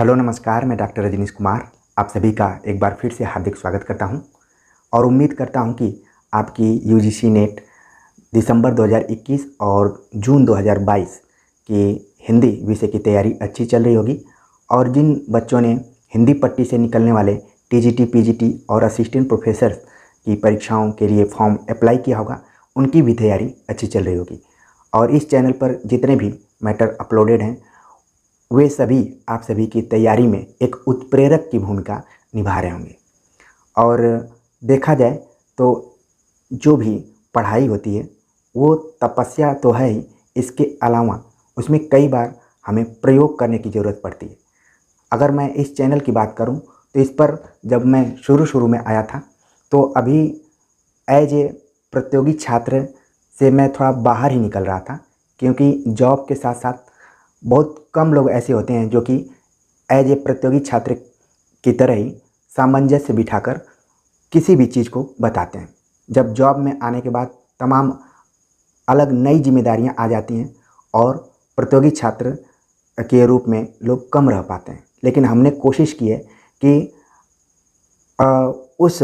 Hello नमस्कार, मैं doctor Rajneesh Kumar आप सभी का एक बार फिर से हार्दिक स्वागत करता हूं और उम्मीद करता हूं कि आपकी यूजीसी नेट दिसंबर 2021 और जून 2022 की हिंदी विषय की तैयारी अच्छी चल रही होगी। और जिन बच्चों ने हिंदी पट्टी से निकलने वाले टीजीटी, पीजीटी और असिस्टेंट प्रोफेसर की परीक्षाओं के लिए फॉर्म अप्लाई किया होगा, उनकी भी तैयारी अच्छी चल रही होगी। और इस चैनल पर जितने भी मैटर अपलोडेड हैं वे सभी आप सभी की तैयारी में एक उत्प्रेरक की भूमिका निभा रहे होंगे। और देखा जाए तो जो भी पढ़ाई होती है वो तपस्या तो है ही, इसके अलावा उसमें कई बार हमें प्रयोग करने की ज़रूरत पड़ती है। अगर मैं इस चैनल की बात करूं तो इस पर जब मैं शुरू में आया था तो अभी एज ए प्रतियोगी छात्र से मैं थोड़ा बाहर ही निकल रहा था, क्योंकि जॉब के साथ साथ बहुत कम लोग ऐसे होते हैं जो कि एज ए प्रतियोगी छात्र की तरह ही सामंजस्य बिठाकर किसी भी चीज़ को बताते हैं। जब जॉब में आने के बाद तमाम अलग नई जिम्मेदारियां आ जाती हैं और प्रतियोगी छात्र के रूप में लोग कम रह पाते हैं। लेकिन हमने कोशिश की है कि उस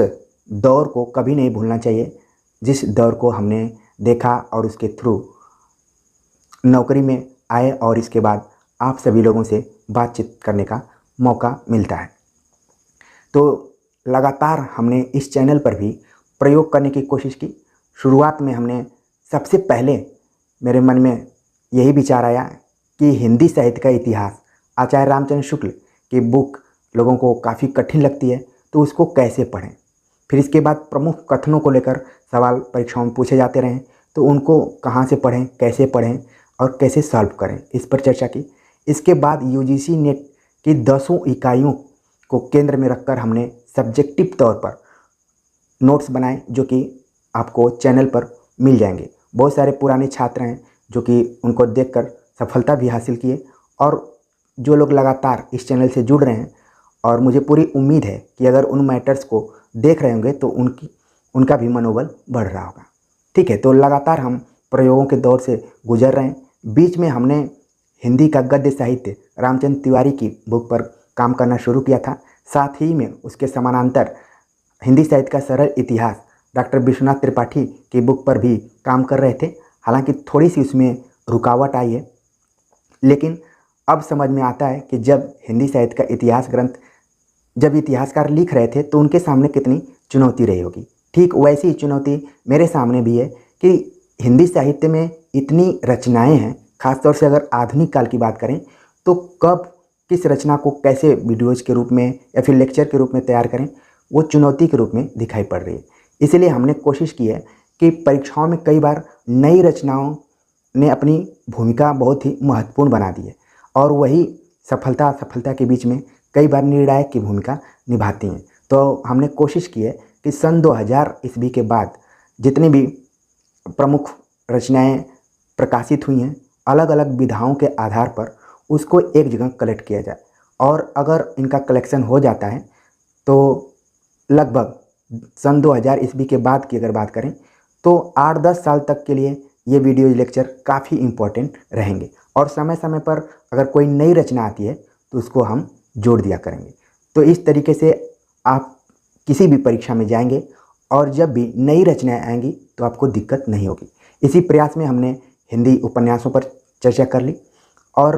दौर को कभी नहीं भूलना चाहिए जिस दौर को हमने देखा और उसके थ्रू नौकरी में आए और इसके बाद आप सभी लोगों से बातचीत करने का मौका मिलता है। तो लगातार हमने इस चैनल पर भी प्रयोग करने की कोशिश की। शुरुआत में हमने सबसे पहले मेरे मन में यही विचार आया कि हिंदी साहित्य का इतिहास आचार्य रामचंद्र शुक्ल की बुक लोगों को काफ़ी कठिन लगती है, तो उसको कैसे पढ़ें। फिर इसके बाद प्रमुख कथनों को लेकर सवाल परीक्षाओं में पूछे जाते रहे, तो उनको कहाँ से पढ़ें, कैसे पढ़ें और कैसे सॉल्व करें, इस पर चर्चा की। इसके बाद यूजीसी नेट की 10 इकाइयों को केंद्र में रखकर हमने सब्जेक्टिव तौर पर नोट्स बनाए जो कि आपको चैनल पर मिल जाएंगे। बहुत सारे पुराने छात्र हैं जो कि उनको देखकर सफलता भी हासिल किए, और जो लोग लगातार इस चैनल से जुड़ रहे हैं और मुझे पूरी उम्मीद है कि अगर उन मैटर्स को देख रहे होंगे तो उनका भी मनोबल बढ़ रहा होगा। ठीक है, तो लगातार हम प्रयोगों के दौर से गुजर रहे हैं। बीच में हमने हिंदी का गद्य साहित्य रामचंद्र तिवारी की बुक पर काम करना शुरू किया था। साथ ही में उसके समानांतर हिंदी साहित्य का सरल इतिहास डॉक्टर विश्वनाथ त्रिपाठी की बुक पर भी काम कर रहे थे। हालांकि थोड़ी सी उसमें रुकावट आई है, लेकिन अब समझ में आता है कि जब हिंदी साहित्य का इतिहास ग्रंथ जब इतिहासकार लिख रहे थे तो उनके सामने कितनी चुनौती रही होगी। ठीक वैसी चुनौती मेरे सामने भी है कि हिंदी साहित्य में इतनी रचनाएं हैं, खासतौर से अगर आधुनिक काल की बात करें तो कब किस रचना को कैसे वीडियोज़ के रूप में या फिर लेक्चर के रूप में तैयार करें, वो चुनौती के रूप में दिखाई पड़ रही है। इसलिए हमने कोशिश की है कि परीक्षाओं में कई बार नई रचनाओं ने अपनी भूमिका बहुत ही महत्वपूर्ण बना दी है, और वही सफलता के बीच में कई बार निर्णायक की भूमिका निभाती हैं। तो हमने कोशिश की है कि सन 2000 ईस्वी के बाद जितनी भी प्रमुख रचनाएं प्रकाशित हुई हैं, अलग अलग विधाओं के आधार पर उसको एक जगह कलेक्ट किया जाए। और अगर इनका कलेक्शन हो जाता है तो लगभग सन 2000 ईस्वी के बाद की अगर बात करें तो 8-10 साल तक के लिए ये वीडियो लेक्चर काफ़ी इम्पोर्टेंट रहेंगे, और समय समय पर अगर कोई नई रचना आती है तो उसको हम जोड़ दिया करेंगे। तो इस तरीके से आप किसी भी परीक्षा में जाएंगे और जब भी नई रचनाएं आएंगी तो आपको दिक्कत नहीं होगी। इसी प्रयास में हमने हिंदी उपन्यासों पर चर्चा कर ली, और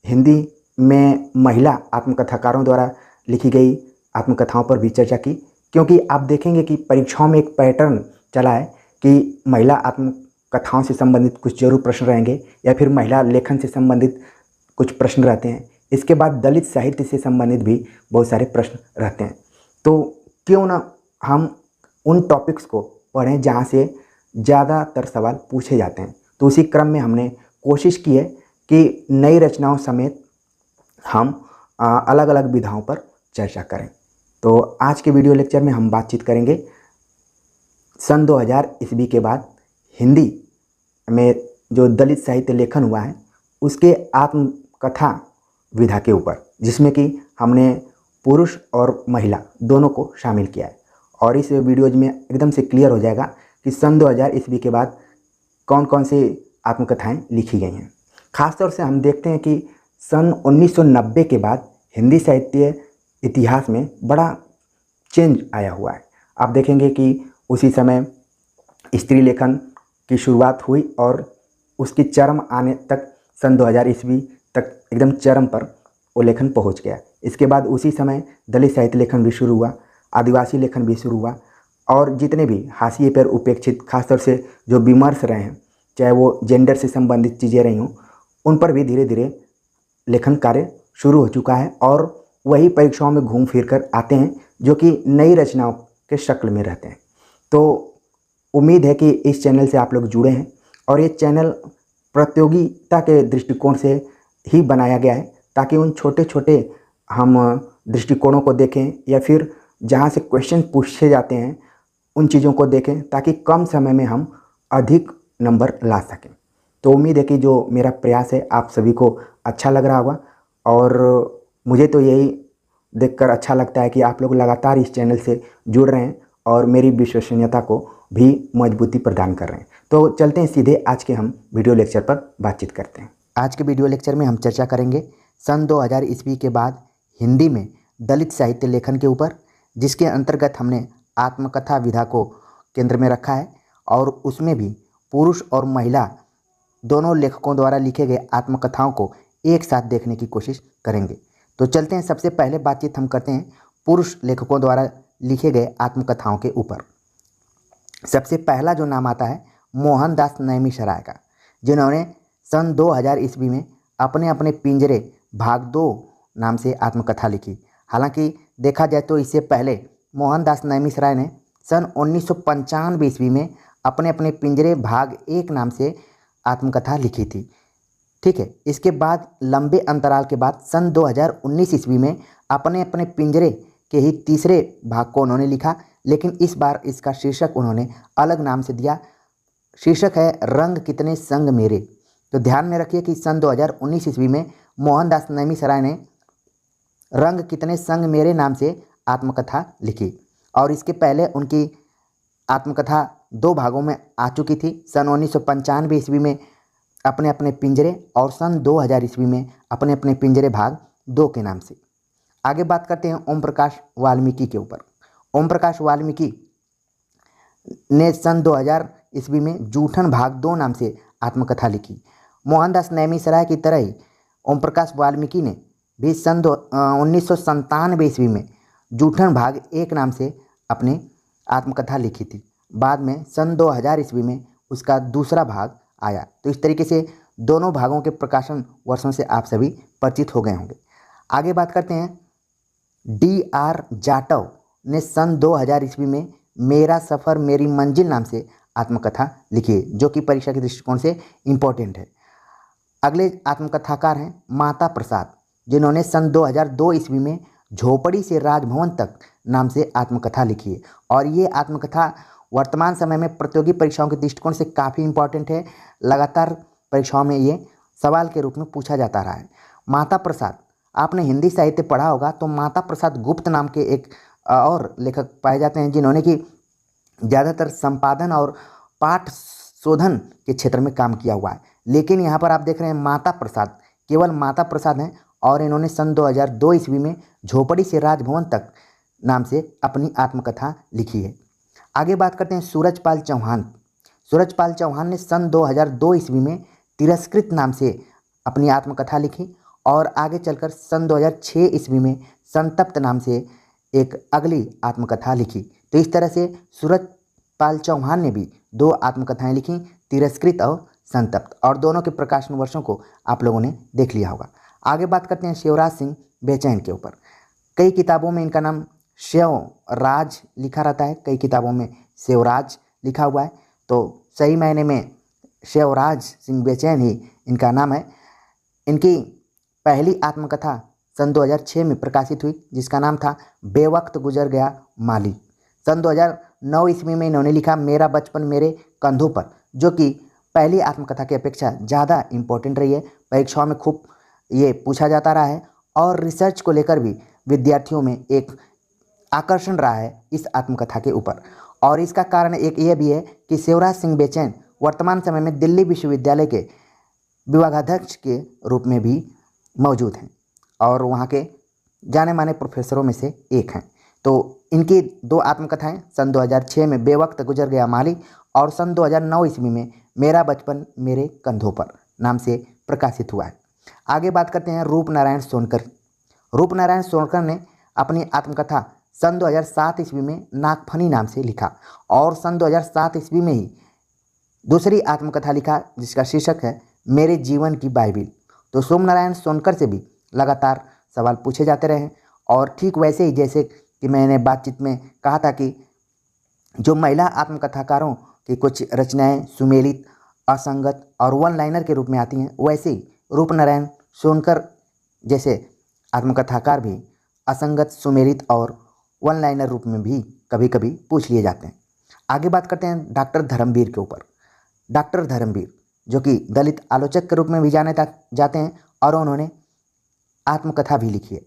हिंदी में महिला आत्मकथाकारों द्वारा लिखी गई आत्मकथाओं पर भी चर्चा की, क्योंकि आप देखेंगे कि परीक्षाओं में एक पैटर्न चला है कि महिला आत्मकथाओं से संबंधित कुछ जरूर प्रश्न रहेंगे, या फिर महिला लेखन से संबंधित कुछ प्रश्न रहते हैं। इसके बाद दलित साहित्य से संबंधित भी बहुत सारे प्रश्न रहते हैं। तो क्यों ना हम उन टॉपिक्स को पढ़ें जहाँ से ज़्यादातर सवाल पूछे जाते हैं। तो उसी क्रम में हमने कोशिश की है कि नई रचनाओं समेत हम अलग अलग विधाओं पर चर्चा करें। तो आज के वीडियो लेक्चर में हम बातचीत करेंगे सन 2000 ईस्वी के बाद हिंदी में जो दलित साहित्य लेखन हुआ है उसके आत्मकथा विधा के ऊपर, जिसमें कि हमने पुरुष और महिला दोनों को शामिल किया है। और इस वीडियोज में एकदम से क्लियर हो जाएगा कि सन 2000 ईस्वी के बाद कौन कौन सी आत्मकथाएं लिखी गई हैं। खासतौर से हम देखते हैं कि सन 1990 के बाद हिंदी साहित्य इतिहास में बड़ा चेंज आया हुआ है। आप देखेंगे कि उसी समय स्त्री लेखन की शुरुआत हुई और उसकी चरम आने तक सन 2000 ईस्वी तक एकदम चरम पर वो लेखन पहुंच गया। इसके बाद उसी समय दलित साहित्य लेखन भी शुरू हुआ, आदिवासी लेखन भी शुरू हुआ और जितने भी हाशिए पर उपेक्षित खासतौर से जो विमर्श रहे हैं, चाहे वो जेंडर से संबंधित चीज़ें रही हों, उन पर भी धीरे धीरे लेखन कार्य शुरू हो चुका है और वही परीक्षाओं में घूम फिर कर आते हैं जो कि नई रचनाओं के शक्ल में रहते हैं। तो उम्मीद है कि इस चैनल से आप लोग जुड़े हैं और ये चैनल प्रतियोगिता के दृष्टिकोण से ही बनाया गया है ताकि उन छोटे छोटे हम दृष्टिकोणों को देखें या फिर जहाँ से क्वेश्चन पूछे जाते हैं उन चीज़ों को देखें ताकि कम समय में हम अधिक नंबर ला सकें। तो उम्मीद है कि जो मेरा प्रयास है आप सभी को अच्छा लग रहा होगा और मुझे तो यही देखकर अच्छा लगता है कि आप लोग लगातार इस चैनल से जुड़ रहे हैं और मेरी विश्वसनीयता को भी मजबूती प्रदान कर रहे हैं। तो चलते हैं सीधे आज के हम वीडियो लेक्चर पर बातचीत करते हैं। आज के वीडियो लेक्चर में हम चर्चा करेंगे सन 2000 ईस्वी के बाद हिंदी में दलित साहित्य लेखन के ऊपर, जिसके अंतर्गत हमने आत्मकथा विधा को केंद्र में रखा है और उसमें भी पुरुष और महिला दोनों लेखकों द्वारा लिखे गए आत्मकथाओं को एक साथ देखने की कोशिश करेंगे। तो चलते हैं, सबसे पहले बातचीत हम करते हैं पुरुष लेखकों द्वारा लिखे गए आत्मकथाओं के ऊपर। सबसे पहला जो नाम आता है मोहनदास नैमिषारण्य का, जिन्होंने सन 2000 ईस्वी में अपने अपने पिंजरे भाग 2 नाम से आत्मकथा लिखी। हालांकि देखा जाए तो इससे पहले मोहनदास नैमिषारण्य ने सन 1995 ईस्वी में अपने अपने पिंजरे भाग 1 नाम से आत्मकथा लिखी थी। ठीक है, इसके बाद लंबे अंतराल के बाद सन 2019 ईस्वी में अपने अपने पिंजरे के ही तीसरे भाग को उन्होंने लिखा, लेकिन इस बार इसका शीर्षक उन्होंने अलग नाम से दिया। शीर्षक है रंग कितने संग मेरे। तो ध्यान में रखिए कि सन 2019 ईस्वी में मोहनदास नैमिषारण्य ने रंग कितने संग मेरे नाम से आत्मकथा लिखी और इसके पहले उनकी आत्मकथा 2 भागों में आ चुकी थी। सन 1995 ईस्वी में अपने अपने पिंजरे और सन 2000 ईस्वी में अपने अपने पिंजरे भाग 2 के नाम से। आगे बात करते हैं ओम प्रकाश वाल्मीकि के ऊपर। ओम प्रकाश वाल्मीकि ने सन 2000 ईस्वी में जूठन भाग 2 नाम से आत्मकथा लिखी। मोहनदास नैमिषारण्य की तरह ही ओम प्रकाश वाल्मीकि ने भी सन 1997 ईस्वी में जूठन भाग 1 नाम से अपने आत्मकथा लिखी थी। बाद में सन 2000 ईस्वी में उसका दूसरा भाग आया। तो इस तरीके से दोनों भागों के प्रकाशन वर्षों से आप सभी परिचित हो गए होंगे। आगे बात करते हैं D.R. जाटव ने सन 2000 ईस्वी में मेरा सफ़र मेरी मंजिल नाम से आत्मकथा लिखी है, जो कि परीक्षा के दृष्टिकोण से इम्पोर्टेंट है। अगले आत्मकथाकार हैं माता प्रसाद, जिन्होंने सन 2002 ईस्वी में झोपड़ी से राजभवन तक नाम से आत्मकथा लिखी है और ये आत्मकथा वर्तमान समय में प्रतियोगी परीक्षाओं के दृष्टिकोण से काफ़ी इम्पोर्टेंट है। लगातार परीक्षाओं में ये सवाल के रूप में पूछा जाता रहा है। माता प्रसाद, आपने हिंदी साहित्य पढ़ा होगा तो माता प्रसाद गुप्त नाम के एक और लेखक पाए जाते हैं, जिन्होंने कि ज़्यादातर संपादन और पाठ शोधन के क्षेत्र में काम किया हुआ है। लेकिन यहाँ पर आप देख रहे हैं माता प्रसाद, केवल माता प्रसाद हैं और इन्होंने सन 2002 ईस्वी में झोपड़ी से राजभवन तक नाम से अपनी आत्मकथा लिखी है। आगे बात करते हैं सूरजपाल चौहान। सूरजपाल चौहान ने सन 2002 ईस्वी में तिरस्कृत नाम से अपनी आत्मकथा लिखी और आगे चलकर सन 2006 ईस्वी में संतप्त नाम से एक अगली आत्मकथा लिखी। तो इस तरह से सूरजपाल चौहान ने भी 2 आत्मकथाएं लिखी, तिरस्कृत और संतप्त, और दोनों के प्रकाशन वर्षों को आप लोगों ने देख लिया होगा। आगे बात करते हैं शिवराज सिंह बेचैन के ऊपर। कई किताबों में इनका नाम शिवराज लिखा रहता है, कई किताबों में शिवराज लिखा हुआ है, तो सही मायने में शिवराज सिंह बेचैन ही इनका नाम है। इनकी पहली आत्मकथा सन 2006 में प्रकाशित हुई, जिसका नाम था बेवक्त गुजर गया माली। सन 2009 ईस्वी में इन्होंने लिखा मेरा बचपन मेरे कंधों पर, जो कि पहली आत्मकथा की अपेक्षा ज़्यादा इम्पोर्टेंट रही है। परीक्षाओं में खूब ये पूछा जाता रहा है और रिसर्च को लेकर भी विद्यार्थियों में एक आकर्षण रहा है इस आत्मकथा के ऊपर। और इसका कारण एक ये भी है कि शिवराज सिंह बेचैन वर्तमान समय में दिल्ली विश्वविद्यालय के विभागाध्यक्ष के रूप में भी मौजूद हैं और वहाँ के जाने माने प्रोफेसरों में से एक हैं। तो इनकी 2 आत्मकथाएं सन 2006 में बेवक्त गुजर गया माली और सन 2009 ईस्वी में मेरा बचपन मेरे कंधों पर नाम से प्रकाशित हुआ है। आगे बात करते हैं रूप नारायण सोनकर। रूप नारायण सोनकर ने अपनी आत्मकथा सन 2007 ईस्वी में नागफनी नाम से लिखा और सन 2007 ईस्वी में ही दूसरी आत्मकथा लिखा जिसका शीर्षक है मेरे जीवन की बाइबिल। तो सोम नारायण सोनकर से भी लगातार सवाल पूछे जाते रहे हैं और ठीक वैसे ही जैसे कि मैंने बातचीत में कहा था कि जो महिला आत्मकथाकारों की कुछ रचनाएं सुमेलित, असंगत और वन लाइनर के रूप में आती हैं, वैसे ही रूप नारायण सोनकर जैसे आत्मकथाकार भी असंगत, सुमेलित और वन लाइनर रूप में भी कभी कभी पूछ लिए जाते हैं। आगे बात करते हैं डॉक्टर धर्मवीर के ऊपर। डॉक्टर धर्मवीर जो कि दलित आलोचक के रूप में भी जाने जाते हैं और उन्होंने आत्मकथा भी लिखी है।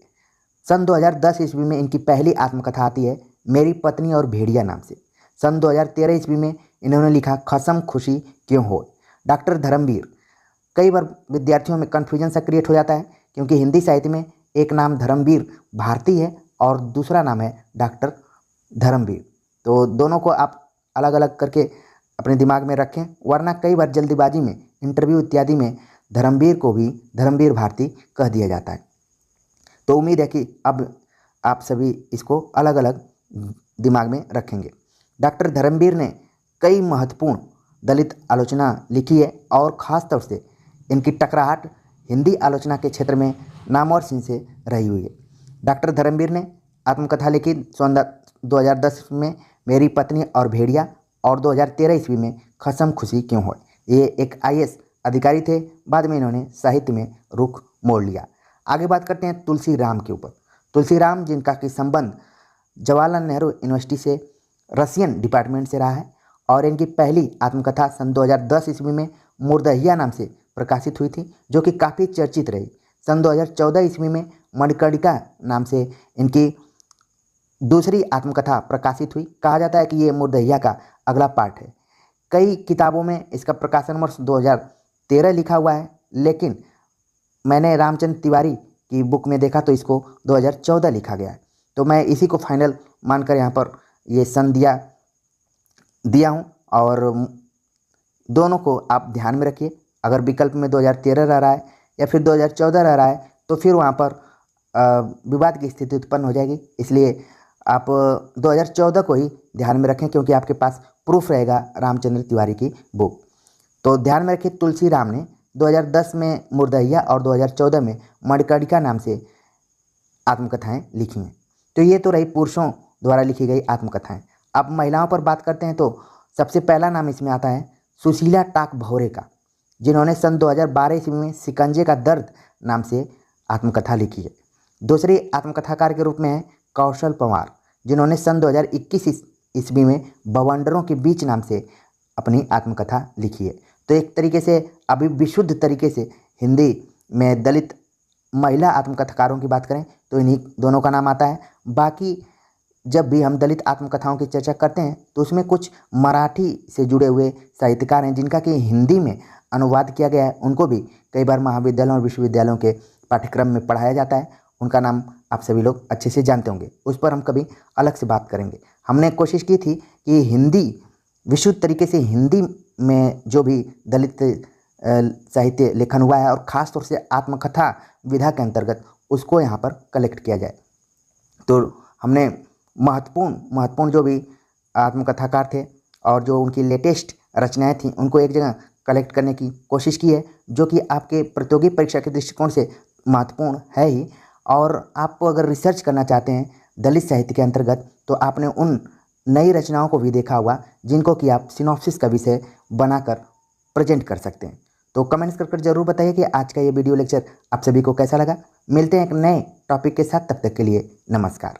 सन 2010 ईस्वी में इनकी पहली आत्मकथा आती है मेरी पत्नी और भेड़िया नाम से। सन 2013 ईस्वी में इन्होंने लिखा खसम खुशी क्यों हो। डॉक्टर धर्मवीर, कई बार विद्यार्थियों में कन्फ्यूजन सा क्रिएट हो जाता है क्योंकि हिंदी साहित्य में एक नाम धर्मवीर भारती है और दूसरा नाम है डॉक्टर धर्मवीर। तो दोनों को आप अलग अलग करके अपने दिमाग में रखें, वरना कई बार जल्दीबाजी में इंटरव्यू इत्यादि में धर्मवीर को भी धर्मवीर भारती कह दिया जाता है। तो उम्मीद है कि अब आप सभी इसको अलग अलग दिमाग में रखेंगे। डॉक्टर धर्मवीर ने कई महत्वपूर्ण दलित आलोचना लिखी है और ख़ास तौर से इनकी टकराहट हिंदी आलोचना के क्षेत्र में नामवर सिंह से रही हुई है। डॉक्टर धर्मवीर ने आत्मकथा लिखी 2010 में मेरी पत्नी और भेड़िया और 2013 ईस्वी में खसम खुशी क्यों हो। ये एक IAS अधिकारी थे, बाद में इन्होंने साहित्य में रुख मोड़ लिया। आगे बात करते हैं तुलसी राम के ऊपर। तुलसी राम जिनका कि संबंध जवाहरलाल नेहरू यूनिवर्सिटी से रसियन डिपार्टमेंट से रहा है और इनकी पहली आत्मकथा सन 2010 ईस्वी में मुर्दहिया नाम से प्रकाशित हुई थी जो कि काफ़ी चर्चित रही। सन 2014 ईस्वी में मणिकर्णिका नाम से इनकी दूसरी आत्मकथा प्रकाशित हुई। कहा जाता है कि ये मुर्दहिया का अगला पार्ट है। कई किताबों में इसका प्रकाशन वर्ष 2013 लिखा हुआ है, लेकिन मैंने रामचंद्र तिवारी की बुक में देखा तो इसको 2014 लिखा गया है। तो मैं इसी को फाइनल मानकर यहाँ पर ये सन दिया हूँ और दोनों को आप ध्यान में रखिए। अगर विकल्प में 2013 रह रहा है या फिर 2014 रह रहा है तो फिर वहाँ पर विवाद की स्थिति उत्पन्न हो जाएगी। इसलिए आप 2014 को ही ध्यान में रखें क्योंकि आपके पास प्रूफ रहेगा रामचंद्र तिवारी की बुक। तो ध्यान में रखिए तुलसी राम ने 2010 में मुर्दहिया और 2014 में मणिकर्णिका नाम से आत्मकथाएं लिखी हैं। तो ये तो रही पुरुषों द्वारा लिखी गई आत्मकथाएं। अब महिलाओं पर बात करते हैं तो सबसे पहला नाम इसमें आता है सुशीला टाक भौरे का, जिन्होंने सन 2012 ईस्वी में शिकंजे का दर्द नाम से आत्मकथा लिखी है। दूसरी आत्मकथाकार के रूप में है कौशल पंवार, जिन्होंने सन 2021 ईस्वी में बवंडरों के बीच नाम से अपनी आत्मकथा लिखी है। तो एक तरीके से अभी विशुद्ध तरीके से हिंदी में दलित महिला आत्मकथाकारों की बात करें तो इन्हीं दोनों का नाम आता है। बाकी जब भी हम दलित आत्मकथाओं की चर्चा करते हैं तो उसमें कुछ मराठी से जुड़े हुए साहित्यकार हैं जिनका कि हिंदी में अनुवाद किया गया है, उनको भी कई बार महाविद्यालयों और विश्वविद्यालयों के पाठ्यक्रम में पढ़ाया जाता है। उनका नाम आप सभी लोग अच्छे से जानते होंगे, उस पर हम कभी अलग से बात करेंगे। हमने कोशिश की थी कि हिंदी विशुद्ध तरीके से हिंदी में जो भी दलित साहित्य लेखन हुआ है और ख़ास तौर से आत्मकथा विधा के अंतर्गत उसको यहाँ पर कलेक्ट किया जाए। तो हमने महत्वपूर्ण जो भी आत्मकथाकार थे और जो उनकी लेटेस्ट रचनाएं थीं उनको एक जगह कलेक्ट करने की कोशिश की है, जो कि आपके प्रतियोगी परीक्षा के दृष्टिकोण से महत्वपूर्ण है ही। और आप अगर रिसर्च करना चाहते हैं दलित साहित्य के अंतर्गत तो आपने उन नई रचनाओं को भी देखा होगा जिनको कि आप सिनॉप्सिस का विषय बनाकर प्रेजेंट कर सकते हैं। तो कमेंट्स कर जरूर बताइए कि आज का ये वीडियो लेक्चर आप सभी को कैसा लगा। मिलते हैं एक नए टॉपिक के साथ, तब तक के लिए नमस्कार।